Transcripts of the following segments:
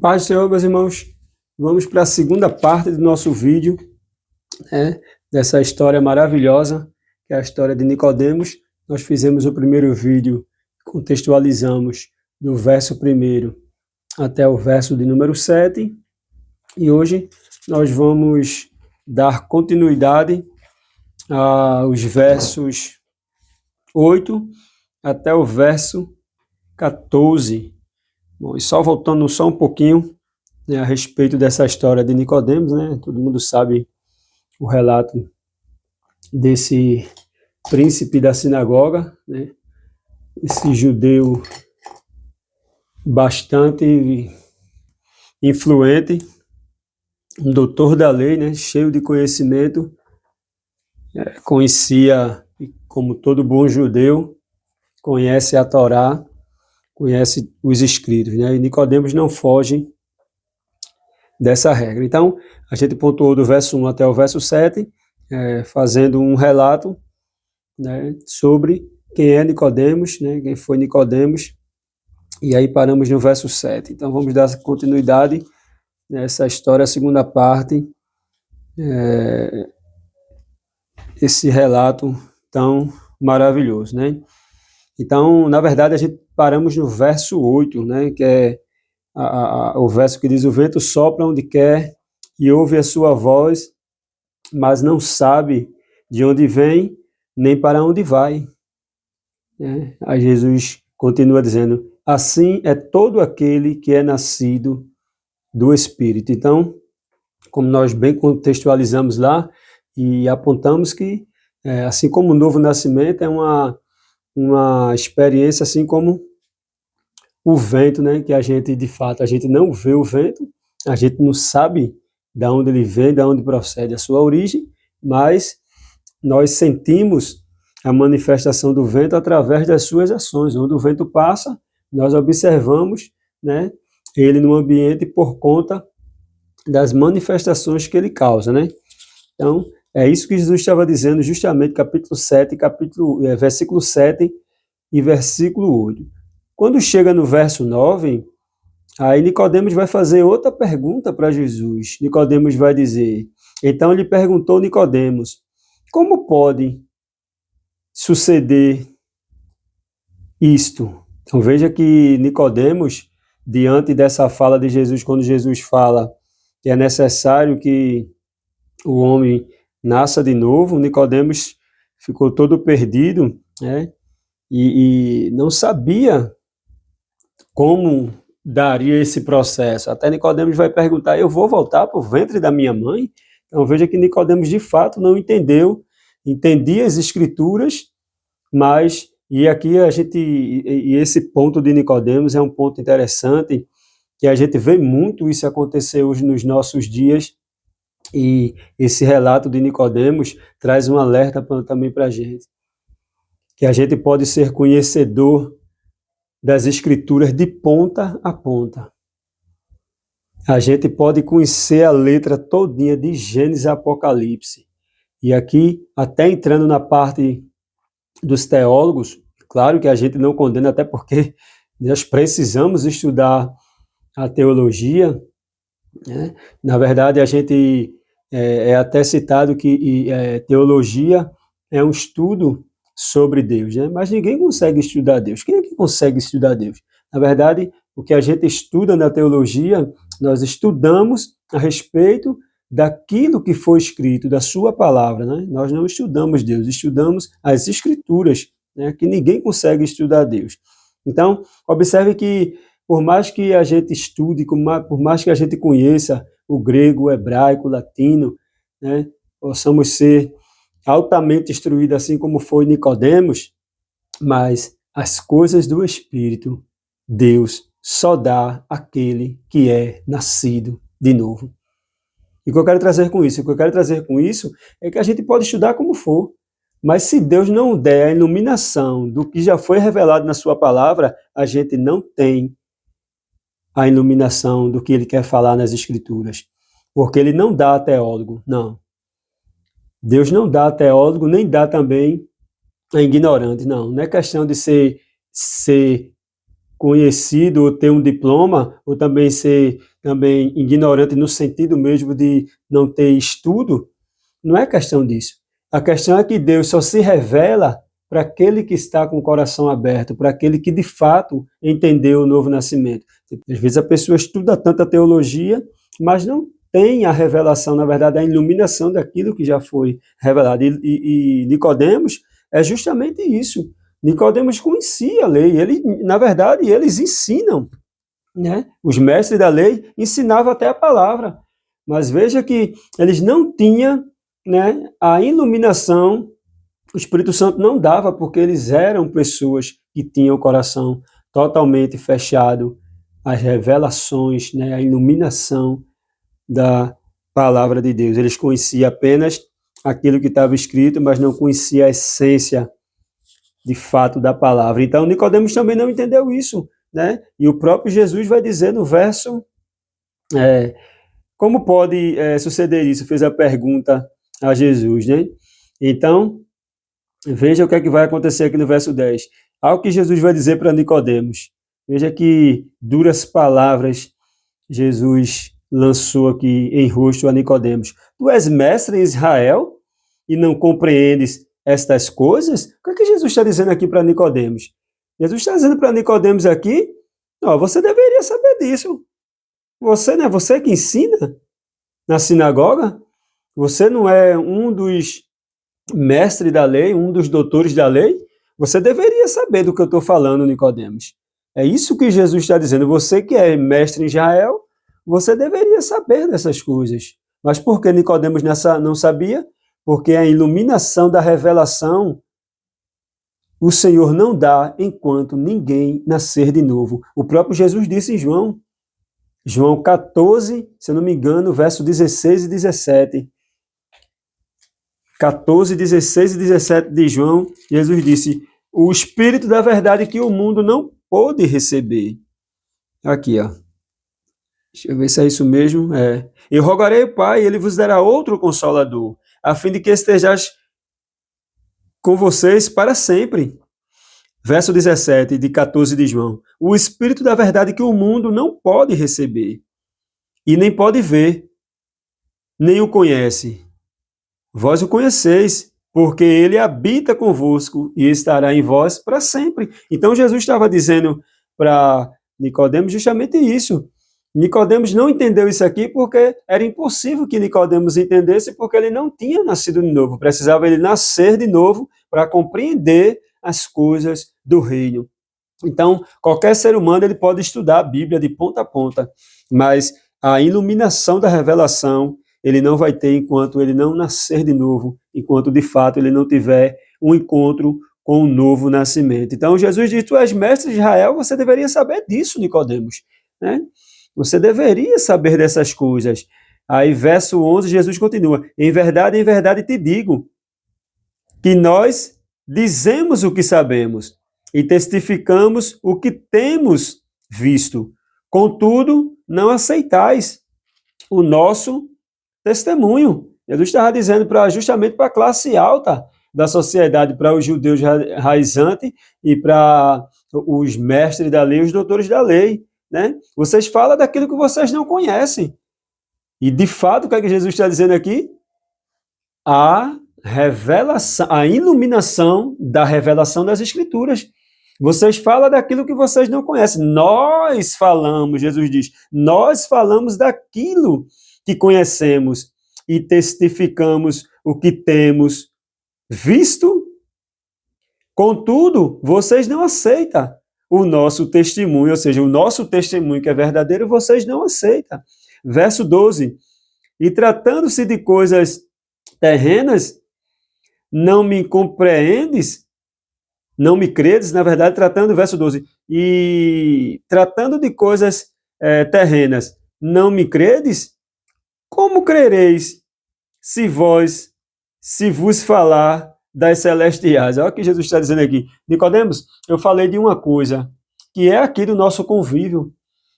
Paz do Senhor, meus irmãos. Vamos para a segunda parte do nosso vídeo, dessa história maravilhosa, que é a história de Nicodemos. Nós fizemos o primeiro vídeo, contextualizamos do verso 1 até o verso de número 7, e hoje nós vamos dar continuidade aos versos 8 até o verso 14. Bom, e só voltando só um pouquinho, a respeito dessa história de Nicodemos, Todo mundo sabe o relato desse príncipe da sinagoga, Esse judeu bastante influente, um doutor da lei, Cheio de conhecimento, conhecia, como todo bom judeu, conhece a Torá, conhece os escritos, E Nicodemos não foge dessa regra. Então, a gente pontuou do verso 1 até o verso 7, fazendo um relato, sobre quem é Nicodemos, quem foi Nicodemos, e aí paramos no verso 7. Então, vamos dar continuidade nessa história, a segunda parte, esse relato tão maravilhoso, Então, na verdade, a gente paramos no verso 8, que é o verso que diz: o vento sopra onde quer e ouve a sua voz, mas não sabe de onde vem, nem para onde vai. Aí Jesus continua dizendo: assim é todo aquele que é nascido do Espírito. Então, como nós bem contextualizamos lá e apontamos que, assim como o novo nascimento é uma experiência, assim como o vento, que a gente, de fato, a gente não vê o vento, a gente não sabe de onde ele vem, de onde procede a sua origem, mas nós sentimos a manifestação do vento através das suas ações. Onde o vento passa, nós observamos, ele no ambiente por conta das manifestações que ele causa, Então, é isso que Jesus estava dizendo justamente, capítulo 7, versículo 7 e versículo 8. Quando chega no verso 9, aí Nicodemos vai fazer outra pergunta para Jesus. Nicodemos vai dizer: então lhe perguntou Nicodemos: como pode suceder isto? Então veja que Nicodemos, diante dessa fala de Jesus, quando Jesus fala que é necessário que o homem nasça de novo, Nicodemos ficou todo perdido, e não sabia como daria esse processo. Até Nicodemos vai perguntar: eu vou voltar para o ventre da minha mãe? Então veja que Nicodemos de fato não entendia as escrituras, mas, e esse ponto de Nicodemos é um ponto interessante, que a gente vê muito isso acontecer hoje nos nossos dias, e esse relato de Nicodemos traz um alerta também para a gente, que a gente pode ser conhecedor das escrituras de ponta a ponta. A gente pode conhecer a letra todinha de Gênesis a Apocalipse. E aqui, até entrando na parte dos teólogos, claro que a gente não condena, até porque nós precisamos estudar a teologia, Na verdade, a gente é até citado que teologia é um estudo sobre Deus, Mas ninguém consegue estudar Deus. Quem é que consegue estudar Deus? Na verdade, o que a gente estuda na teologia, nós estudamos a respeito daquilo que foi escrito, da sua palavra, Nós não estudamos Deus, estudamos as escrituras, que ninguém consegue estudar Deus. Então, observe que por mais que a gente estude, por mais que a gente conheça o grego, o hebraico, o latino, possamos ser altamente instruídos, assim como foi Nicodemos, mas as coisas do Espírito, Deus só dá àquele que é nascido de novo. E o que eu quero trazer com isso? O que eu quero trazer com isso é que a gente pode estudar como for, mas se Deus não der a iluminação do que já foi revelado na sua palavra, a gente não tem a iluminação do que ele quer falar nas Escrituras. Porque ele não dá a teólogo, não. Deus não dá a teólogo, nem dá também a ignorante, não. Não é questão de ser conhecido ou ter um diploma, ou também ser também ignorante no sentido mesmo de não ter estudo, não é questão disso. A questão é que Deus só se revela para aquele que está com o coração aberto, para aquele que de fato entendeu o novo nascimento. Às vezes a pessoa estuda tanta teologia, mas não tem a revelação, na verdade, a iluminação daquilo que já foi revelado. E Nicodemos é justamente isso. Nicodemos conhecia a lei, ele, na verdade, eles ensinam, né? Os mestres da lei ensinavam até a palavra, mas veja que eles não tinham, né, a iluminação, o Espírito Santo não dava, porque eles eram pessoas que tinham o coração totalmente fechado às revelações, né, à iluminação da palavra de Deus. Eles conheciam apenas aquilo que estava escrito, mas não conheciam a essência de fato da palavra. Então Nicodemos também não entendeu isso, né? E o próprio Jesus vai dizer no verso, como pode suceder isso? Fez a pergunta a Jesus, né? Então, veja o que é que vai acontecer aqui no verso 10. Ao que Jesus vai dizer para Nicodemos. Veja que duras palavras Jesus lançou aqui em rosto a Nicodemos. Tu és mestre em Israel e não compreendes estas coisas? O que é que Jesus está dizendo aqui para Nicodemos? Jesus está dizendo para Nicodemos aqui, ó, você deveria saber disso. Você não é você que ensina na sinagoga? Você não é um dos mestres da lei, um dos doutores da lei? Você deveria saber do que eu estou falando, Nicodemos. É isso que Jesus está dizendo. Você que é mestre em Israel, você deveria saber dessas coisas. Mas por que Nicodemos não sabia? Porque a iluminação da revelação o Senhor não dá enquanto ninguém nascer de novo. O próprio Jesus disse em João 14, se eu não me engano, verso 16 e 17. 14, 16 e 17 de João, Jesus disse, o Espírito da verdade que o mundo não pôde receber. Aqui, ó. Deixa eu ver se é isso mesmo. Eu rogarei ao Pai, ele vos dará outro Consolador, a fim de que estejais com vocês para sempre. Verso 17 de 14 de João. O Espírito da verdade que o mundo não pode receber, e nem pode ver, nem o conhece. Vós o conheceis, porque ele habita convosco e estará em vós para sempre. Então Jesus estava dizendo para Nicodemos justamente isso. Nicodemos não entendeu isso aqui porque era impossível que Nicodemos entendesse, porque ele não tinha nascido de novo. Precisava ele nascer de novo para compreender as coisas do reino. Então, qualquer ser humano ele pode estudar a Bíblia de ponta a ponta, mas a iluminação da revelação ele não vai ter enquanto ele não nascer de novo, enquanto de fato ele não tiver um encontro com o novo nascimento. Então Jesus diz, tu és mestre de Israel, você deveria saber disso, Nicodemos, né? Você deveria saber dessas coisas. Aí verso 11, Jesus continua, em verdade te digo, que nós dizemos o que sabemos e testificamos o que temos visto. Contudo, não aceitais o nosso testemunho. Jesus estava dizendo justamente para a classe alta da sociedade, para os judeus raizantes e para os mestres da lei, os doutores da lei, né? Vocês falam daquilo que vocês não conhecem. E, de fato, o que é que Jesus está dizendo aqui? A revelação, a iluminação da revelação das Escrituras. Vocês falam daquilo que vocês não conhecem. Nós falamos, Jesus diz, nós falamos daquilo que conhecemos e testificamos o que temos visto. Contudo, vocês não aceitam o nosso testemunho, ou seja, o nosso testemunho que é verdadeiro, vocês não aceitam. Verso 12. E tratando-se de coisas terrenas, não me compreendes? Não me credes? Na verdade, tratando, verso 12. E tratando de coisas terrenas, não me credes? Como crereis se vos falar das celestiais? Olha o que Jesus está dizendo aqui. Nicodemos, eu falei de uma coisa, que é aqui do nosso convívio,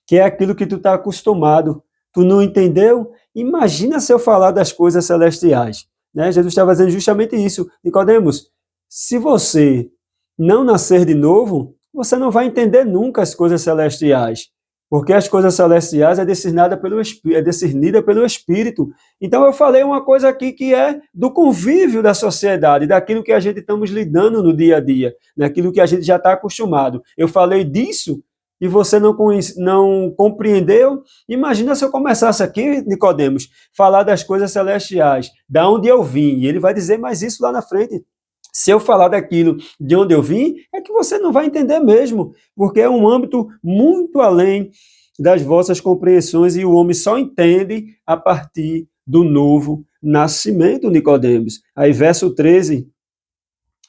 que é aquilo que tu está acostumado. Tu não entendeu? Imagina se eu falar das coisas celestiais. Né? Jesus estava dizendo justamente isso. Nicodemos, se você não nascer de novo, você não vai entender nunca as coisas celestiais, porque as coisas celestiais é discernida pelo Espírito. Então eu falei uma coisa aqui que é do convívio da sociedade, daquilo que a gente estamos lidando no dia a dia, daquilo que a gente já está acostumado. Eu falei disso e você não compreendeu. Imagina se eu começasse aqui, Nicodemos, falar das coisas celestiais, da onde eu vim, e ele vai dizer mais isso lá na frente. Se eu falar daquilo de onde eu vim, é que você não vai entender mesmo, porque é um âmbito muito além das vossas compreensões e o homem só entende a partir do novo nascimento, Nicodemos. Aí, verso 13.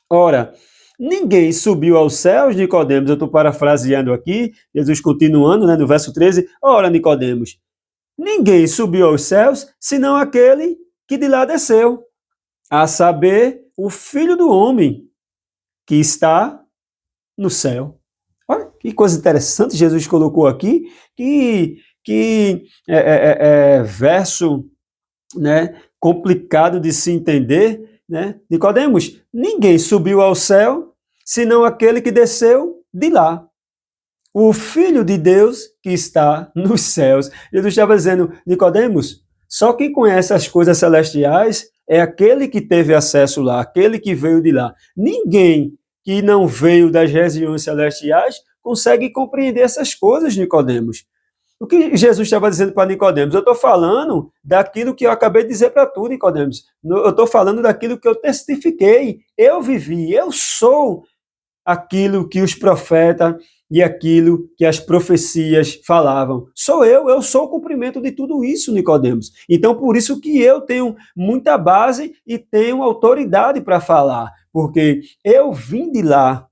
Ora, ninguém subiu aos céus, Nicodemos, eu estou parafraseando aqui, Jesus continuando, no verso 13. Ora, Nicodemos, ninguém subiu aos céus, senão aquele que de lá desceu, a saber, o Filho do Homem, que está no céu. Olha que coisa interessante Jesus colocou aqui, que verso, né, complicado de se entender, né? Nicodemos, ninguém subiu ao céu, senão aquele que desceu de lá. O Filho de Deus que está nos céus. Jesus estava dizendo, Nicodemos, só quem conhece as coisas celestiais é aquele que teve acesso lá, aquele que veio de lá. Ninguém que não veio das regiões celestiais consegue compreender essas coisas, Nicodemos. O que Jesus estava dizendo para Nicodemos? Eu estou falando daquilo que eu acabei de dizer para tu, Nicodemos. Eu estou falando daquilo que eu testifiquei, eu vivi, eu sou aquilo que os profetas e aquilo que as profecias falavam. Eu sou o cumprimento de tudo isso, Nicodemos. Então, por isso que eu tenho muita base e tenho autoridade para falar, porque eu vim de lá,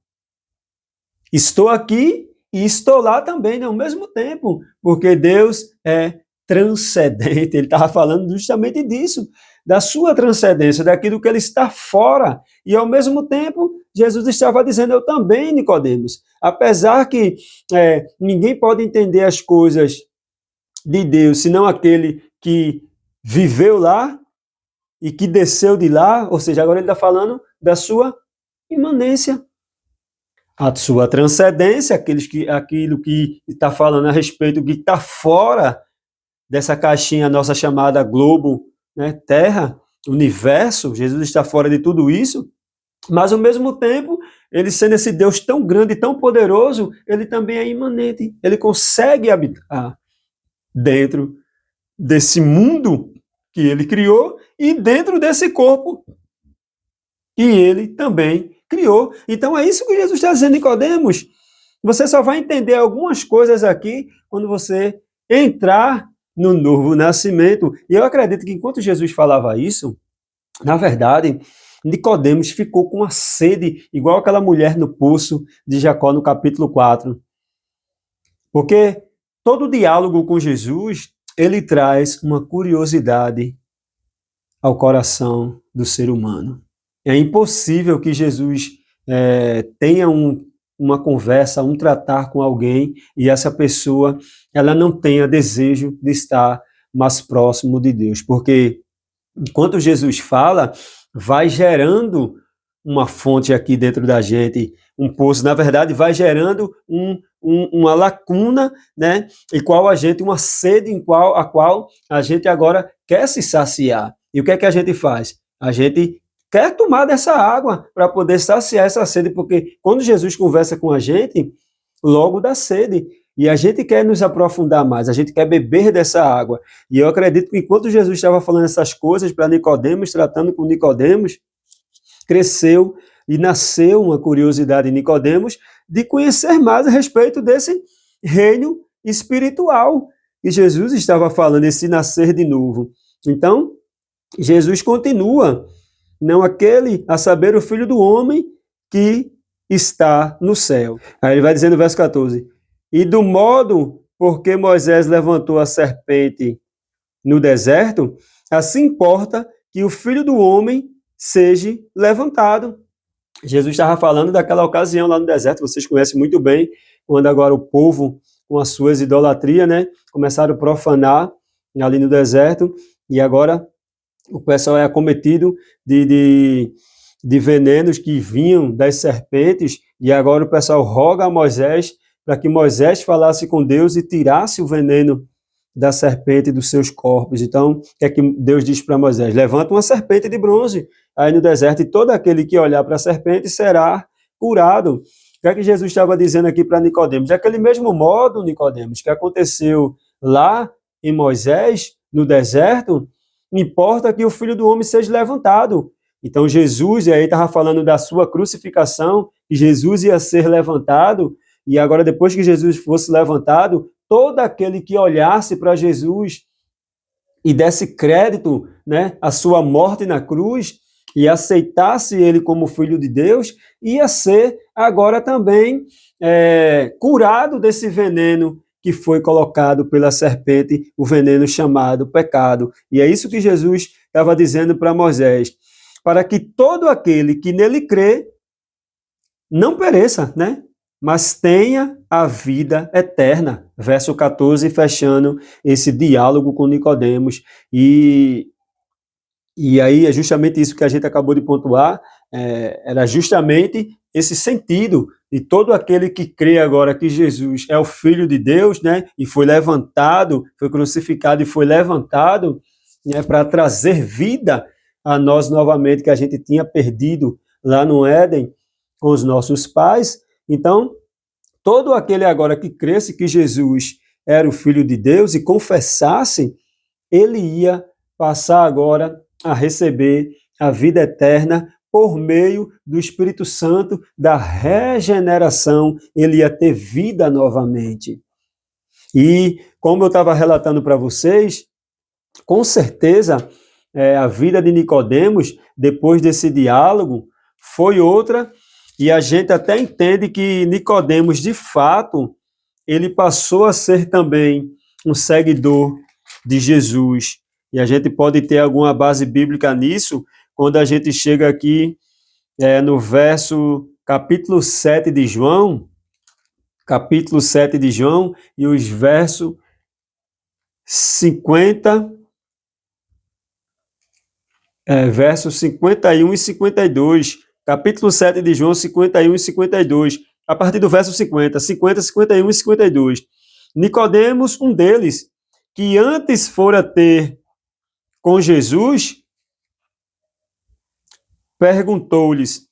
estou aqui e estou lá também ao mesmo tempo, porque Deus é transcendente. Ele estava falando justamente disso, da sua transcendência, daquilo que ele está fora. E ao mesmo tempo, Jesus estava dizendo, eu também, Nicodemos. Apesar que ninguém pode entender as coisas de Deus, senão aquele que viveu lá e que desceu de lá, ou seja, agora ele está falando da sua imanência, a sua transcendência, aquilo que está falando a respeito do que está fora dessa caixinha nossa chamada globo, né, Terra, universo. Jesus está fora de tudo isso, mas ao mesmo tempo, ele sendo esse Deus tão grande e tão poderoso, ele também é imanente, ele consegue habitar dentro desse mundo que ele criou e dentro desse corpo que ele também criou. Então é isso que Jesus está dizendo, Nicodemos. Você só vai entender algumas coisas aqui quando você entrar no novo nascimento. E eu acredito que enquanto Jesus falava isso, na verdade, Nicodemos ficou com uma sede, igual aquela mulher no poço de Jacó no capítulo 4. Porque todo diálogo com Jesus, ele traz uma curiosidade ao coração do ser humano. É impossível que Jesus tenha uma conversa, um tratar com alguém e essa pessoa ela não tenha desejo de estar mais próximo de Deus, porque enquanto Jesus fala, vai gerando uma fonte aqui dentro da gente, um poço, na verdade, vai gerando uma lacuna, né? E qual a gente, uma sede a qual a gente agora quer se saciar. E o que é que a gente faz? A gente quer tomar dessa água para poder saciar essa sede, porque quando Jesus conversa com a gente, logo dá sede. E a gente quer nos aprofundar mais, a gente quer beber dessa água. E eu acredito que enquanto Jesus estava falando essas coisas para Nicodemos, tratando com Nicodemos, cresceu e nasceu uma curiosidade em Nicodemos de conhecer mais a respeito desse reino espiritual que Jesus estava falando, esse nascer de novo. Então, Jesus continua, não aquele, a saber, o Filho do Homem que está no céu. Aí ele vai dizer no verso 14, e do modo porque Moisés levantou a serpente no deserto, assim importa que o Filho do Homem seja levantado. Jesus estava falando daquela ocasião lá no deserto, vocês conhecem muito bem, quando agora o povo, com as suas idolatrias, né, começaram a profanar ali no deserto, e agora o pessoal é acometido de venenos que vinham das serpentes, E agora o pessoal roga a Moisés para que Moisés falasse com Deus e tirasse o veneno da serpente dos seus corpos. Então, o que é que Deus diz para Moisés? Levanta uma serpente de bronze aí no deserto, e todo aquele que olhar para a serpente será curado. O que é que Jesus estava dizendo aqui para Nicodemos? De aquele mesmo modo, Nicodemos, que aconteceu lá em Moisés, no deserto, importa que o Filho do Homem seja levantado. Então Jesus, e aí estava falando da sua crucificação, que Jesus ia ser levantado, e agora depois que Jesus fosse levantado, todo aquele que olhasse para Jesus e desse crédito, né, à sua morte na cruz, e aceitasse ele como Filho de Deus, ia ser agora também curado desse veneno que foi colocado pela serpente, o veneno chamado pecado. E é isso que Jesus estava dizendo para Moisés, para que todo aquele que nele crê não pereça, né? Mas tenha a vida eterna. Verso 14, fechando esse diálogo com Nicodemos. E aí é justamente isso que a gente acabou de pontuar, era justamente esse sentido de todo aquele que crê agora que Jesus é o Filho de Deus, né, e foi levantado, foi crucificado e foi levantado, né, para trazer vida a nós novamente, que a gente tinha perdido lá no Éden com os nossos pais. Então, todo aquele agora que cresce que Jesus era o Filho de Deus e confessasse, ele ia passar agora a receber a vida eterna por meio do Espírito Santo, da regeneração, ele ia ter vida novamente. E, como eu estava relatando para vocês, com certeza, a vida de Nicodemos, depois desse diálogo, foi outra, e a gente até entende que Nicodemos, de fato, ele passou a ser também um seguidor de Jesus. E a gente pode ter alguma base bíblica nisso, quando a gente chega aqui no capítulo 7 de João, e os versos 51 e 52. Capítulo 7 de João, 51 e 52. A partir do verso 50, 51 e 52. Nicodemos, um deles, que antes fora ter com Jesus, perguntou-lhes: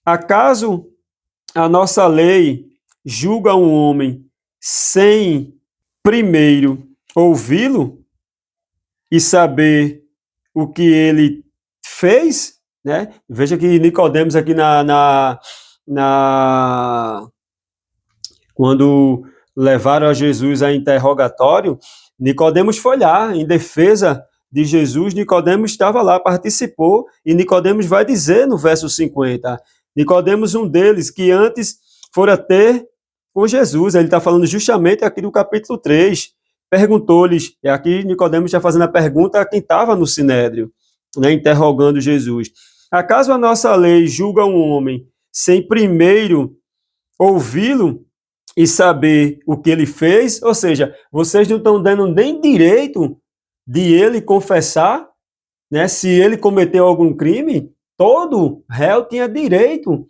acaso a nossa lei julga um homem sem primeiro ouvi-lo e saber o que ele fez? Né? Veja que Nicodemos aqui quando levaram a Jesus a interrogatório, Nicodemos foi lá em defesa de Jesus. Nicodemos estava lá, participou, e Nicodemos vai dizer no verso 50, Nicodemos, um deles, que antes fora ter com Jesus, ele está falando justamente aqui do capítulo 3, perguntou-lhes, e aqui Nicodemos está fazendo a pergunta a quem estava no Sinédrio, né, interrogando Jesus, acaso a nossa lei julga um homem sem primeiro ouvi-lo e saber o que ele fez? Ou seja, vocês não estão dando nem direito de ele confessar, né? Se ele cometeu algum crime, todo réu tinha direito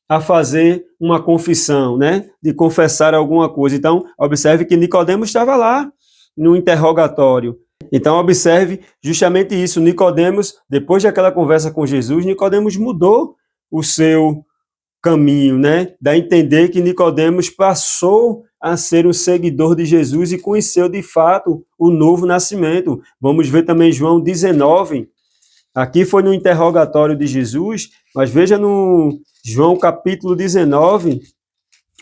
a fazer uma confissão, né? De confessar alguma coisa. Então, observe que Nicodemos estava lá no interrogatório. Então, observe justamente isso. Nicodemos, depois daquela conversa com Jesus, Nicodemos mudou o seu caminho, né? Dá a entender que Nicodemos passou a ser um seguidor de Jesus e conheceu de fato o novo nascimento. Vamos ver também João 19. Aqui foi no interrogatório de Jesus, mas veja no João capítulo 19,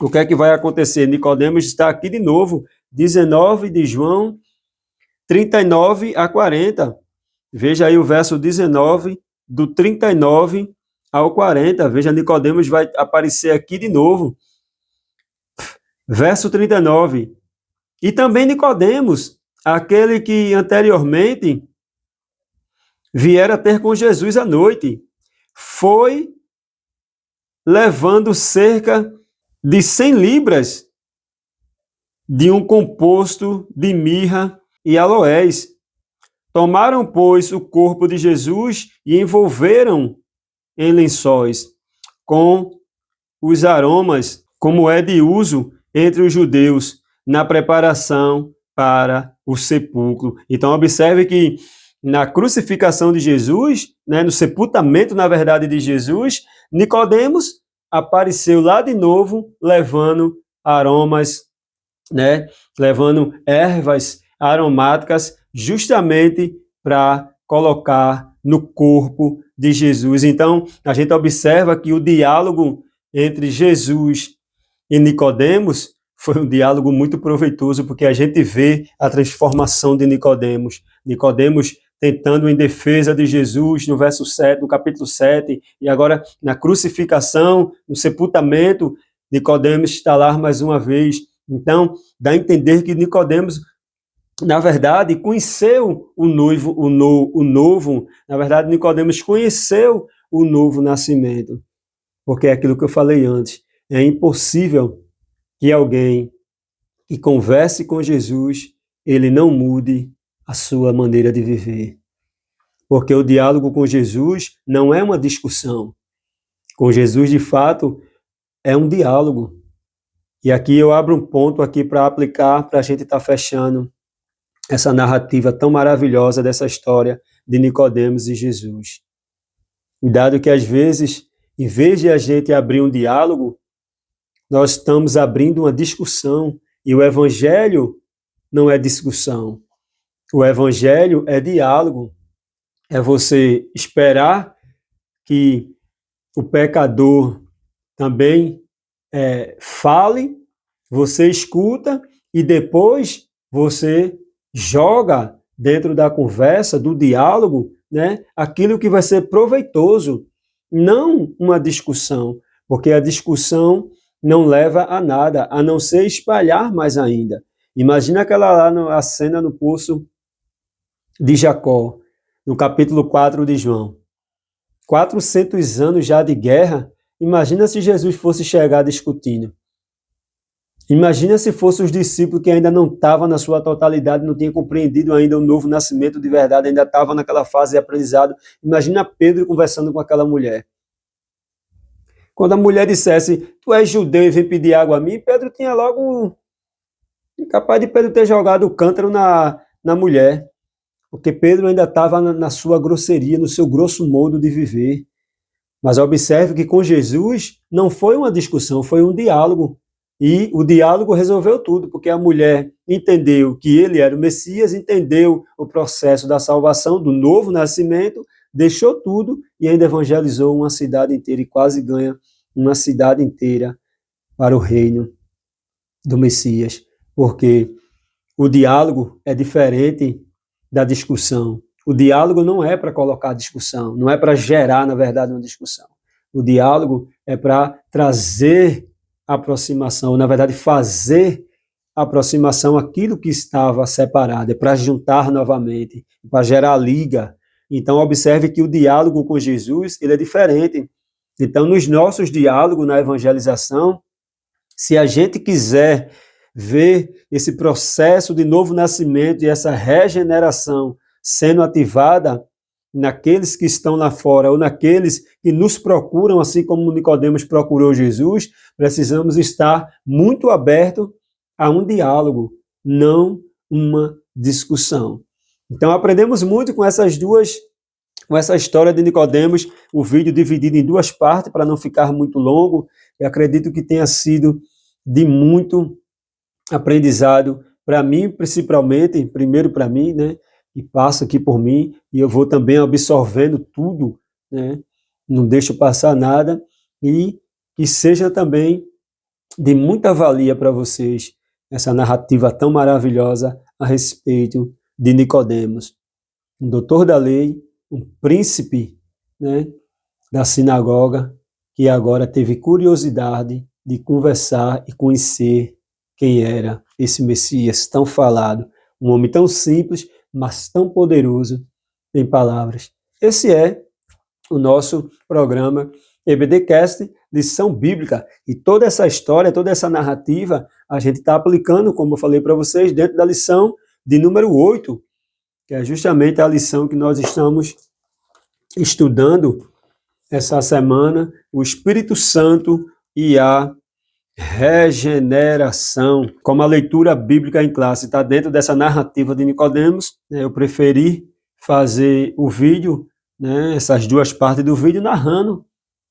o que é que vai acontecer. Nicodemos está aqui de novo, 19 de João, 39 a 40. Veja aí o verso 19, do 39 ao 40. Veja, Nicodemos vai aparecer aqui de novo. Verso 39. E também Nicodemos, aquele que anteriormente viera ter com Jesus à noite, foi levando cerca de 100 libras de um composto de mirra e aloés. Tomaram, pois, o corpo de Jesus e envolveram em lençóis, com os aromas, como é de uso entre os judeus na preparação para o sepulcro. Então, observe que na crucificação de Jesus, né, no sepultamento, na verdade, de Jesus, Nicodemos apareceu lá de novo, levando aromas, né, levando ervas aromáticas, justamente para colocar no corpo de Jesus. Então, a gente observa que o diálogo entre Jesus e Nicodemos foi um diálogo muito proveitoso, porque a gente vê a transformação de Nicodemos. Nicodemos tentando em defesa de Jesus no verso 7, no capítulo 7, e agora na crucificação, no sepultamento, Nicodemos está lá mais uma vez. Então, dá a entender que Nicodemos, na verdade, conheceu o novo, na verdade, Nicodemos conheceu o novo nascimento, porque é aquilo que eu falei antes, é impossível que alguém que converse com Jesus, ele não mude a sua maneira de viver. Porque o diálogo com Jesus não é uma discussão. Com Jesus, de fato, é um diálogo. E aqui eu abro um ponto aqui para aplicar, para a gente estar fechando essa narrativa tão maravilhosa dessa história de Nicodemos e Jesus. Cuidado que às vezes, em vez de a gente abrir um diálogo, nós estamos abrindo uma discussão. E o evangelho não é discussão. O evangelho é diálogo. É você esperar que o pecador também fale, você escuta e depois você joga dentro da conversa, do diálogo, né, aquilo que vai ser proveitoso, não uma discussão, porque a discussão não leva a nada, a não ser espalhar mais ainda. Imagina aquela lá, a cena no poço de Jacó, no capítulo 4 de João. 400 anos já de guerra, imagina se Jesus fosse chegar discutindo. Imagina se fossem os discípulos que ainda não estavam na sua totalidade, não tinham compreendido ainda o novo nascimento de verdade, ainda estavam naquela fase de aprendizado. Imagina Pedro conversando com aquela mulher. Quando a mulher dissesse, tu és judeu e vem pedir água a mim, Pedro tinha logo... capaz de Pedro ter jogado o cântaro na mulher. Porque Pedro ainda estava na sua grosseria, no seu grosso modo de viver. Mas observe que com Jesus não foi uma discussão, foi um diálogo. E o diálogo resolveu tudo, porque a mulher entendeu que ele era o Messias, entendeu o processo da salvação, do novo nascimento, deixou tudo e ainda evangelizou uma cidade inteira e quase ganha uma cidade inteira para o reino do Messias. Porque o diálogo é diferente da discussão. O diálogo não é para colocar discussão, não é para gerar, na verdade, uma discussão. O diálogo é para trazer aproximação, na verdade, fazer aproximação aquilo que estava separado, é para juntar novamente, para gerar liga. Então, observe que o diálogo com Jesus, ele é diferente. Então, nos nossos diálogos na evangelização, se a gente quiser ver esse processo de novo nascimento e essa regeneração sendo ativada naqueles que estão lá fora ou naqueles que nos procuram, assim como Nicodemos procurou Jesus, precisamos estar muito abertos a um diálogo, não uma discussão. Então aprendemos muito com essa história de Nicodemos, o vídeo dividido em duas partes para não ficar muito longo. Eu acredito que tenha sido de muito aprendizado para mim, principalmente, primeiro para mim, né? E passa aqui por mim, e eu vou também absorvendo tudo, né? Não deixo passar nada, e que seja também de muita valia para vocês essa narrativa tão maravilhosa a respeito de Nicodemos, um doutor da lei, um príncipe, né, da sinagoga, que agora teve curiosidade de conversar e conhecer quem era esse Messias tão falado, um homem tão simples, mas tão poderoso em palavras. Esse é o nosso programa EBDcast, lição bíblica. E toda essa história, toda essa narrativa, a gente está aplicando, como eu falei para vocês, dentro da lição de número 8, que é justamente a lição que nós estamos estudando essa semana, o Espírito Santo e a regeneração. Como a leitura bíblica em classe está dentro dessa narrativa de Nicodemos, né, eu preferi fazer o vídeo, né, essas duas partes do vídeo, narrando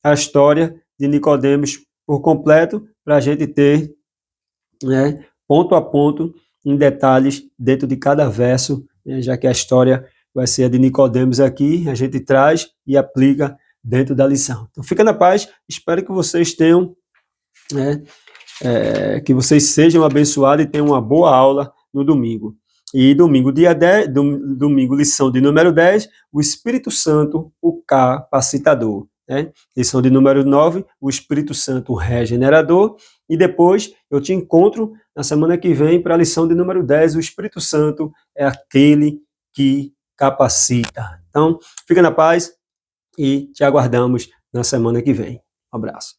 a história de Nicodemos por completo, para a gente ter, né, ponto a ponto, em detalhes, dentro de cada verso, né, já que a história vai ser a de Nicodemos aqui, a gente traz e aplica dentro da lição. Então fica na paz, espero que vocês tenham, né, que vocês sejam abençoados e tenham uma boa aula no domingo. E domingo, dia 10, domingo, lição de número 10, o Espírito Santo, o capacitador. Né? Lição de número 9, o Espírito Santo, o regenerador. E depois eu te encontro na semana que vem para a lição de número 10, o Espírito Santo é aquele que capacita. Então, fica na paz e te aguardamos na semana que vem. Um abraço.